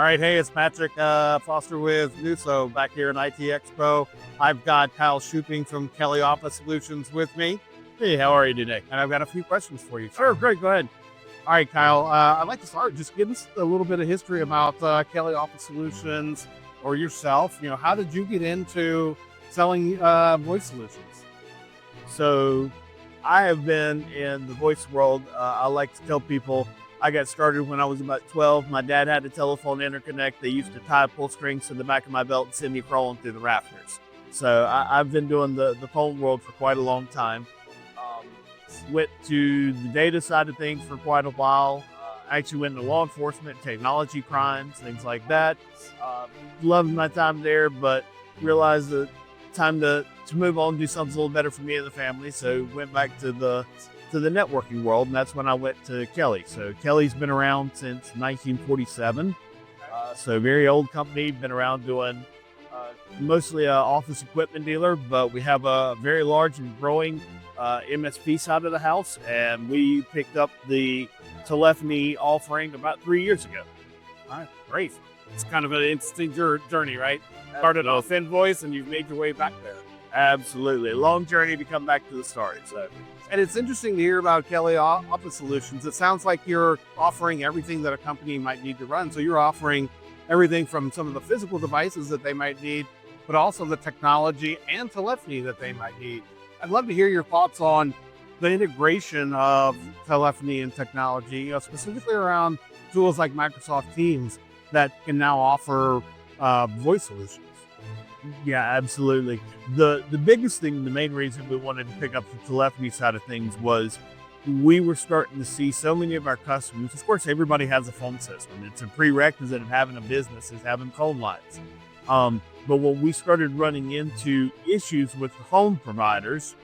All right, hey, it's Patrick Foster with NUSO back here in ITExpo. I've got Kyle Shuping from Kelly Office Solutions with me. Hey, how are you today? And I've got a few questions for you. Sure, great, go ahead. All right, Kyle, I'd like to start. Just give us a little bit of history about Kelly Office Solutions or yourself. You know, how did you get into selling voice solutions? So I have been in the voice world. I like to tell people I got started when I was about 12. My dad had a telephone interconnect. They used to tie pull strings to the back of my belt and send me crawling through the rafters. So I've been doing the phone world for quite a long time. Went to the data side of things for quite a while. I actually went into law enforcement, technology crimes, things like that. Loved my time there, but realized that time to move on and do something a little better for me and the family. So went back to the networking world, and that's when I went to Kelly. So Kelly's been around since 1947. So very old company, been around doing mostly an office equipment dealer, but we have a very large and growing MSP side of the house, and we picked up the telephony offering about 3 years ago. All right, great. It's kind of an interesting journey, right? Started off thin voice, and you've made your way back there. Absolutely. Long journey to come back to the start. So, and it's interesting to hear about Kelly Office Solutions. It sounds like you're offering everything that a company might need to run. So you're offering everything from some of the physical devices that they might need, but also the technology and telephony that they might need. I'd love to hear your thoughts on the integration of telephony and technology, you know, specifically around tools like Microsoft Teams that can now offer voice solutions. Yeah, absolutely. The biggest thing, the main reason we wanted to pick up the telephony side of things was we were starting to see so many of our customers. Of course, everybody has a phone system. It's a prerequisite of having a business is having phone lines. But when we started running into issues with the phone providers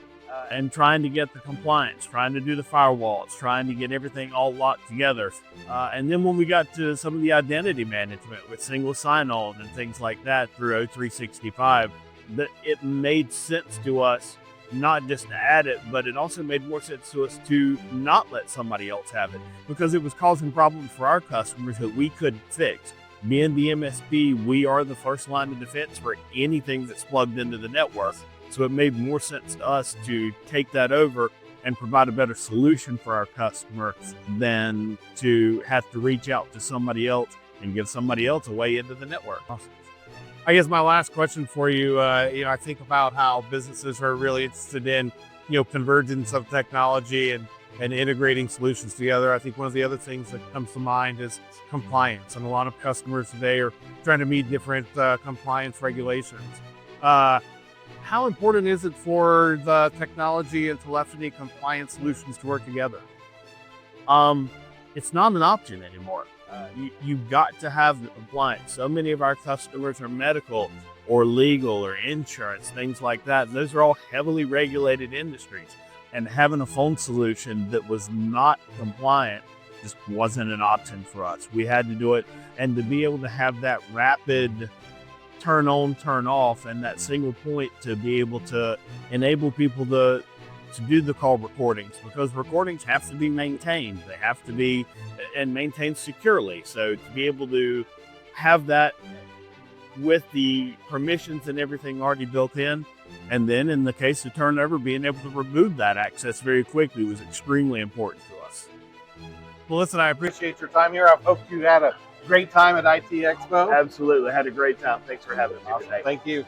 and trying to get the compliance, trying to do the firewalls, trying to get everything all locked together. And then when we got to some of the identity management with single sign-on and things like that through O365, that it made sense to us not just to add it, but it also made more sense to us to not let somebody else have it because it was causing problems for our customers that we couldn't fix. Being the MSP, we are the first line of defense for anything that's plugged into the network. So it made more sense to us to take that over and provide a better solution for our customer than to have to reach out to somebody else and give somebody else a way into the network. Awesome. I guess my last question for you, I think about how businesses are really interested in, convergence of technology and integrating solutions together. I think one of the other things that comes to mind is compliance. And a lot of customers today are trying to meet different compliance regulations. How important is it for the technology and telephony compliance solutions to work together? It's not an option anymore. You've got to have the compliance. So many of our customers are medical or legal or insurance, things like that. Those are all heavily regulated industries. And having a phone solution that was not compliant just wasn't an option for us. We had to do it. And to be able to have that rapid turn on, turn off, and that single point to be able to enable people to do the call recordings, because recordings have to be maintained. They have to be and maintained securely. So to be able to have that with the permissions and everything already built in, and then in the case of turnover, being able to remove that access very quickly was extremely important to us. Well, listen, I appreciate your time here. I hope you had a great time at ITExpo. Absolutely. Had a great time. Thanks for having me today. Thank you.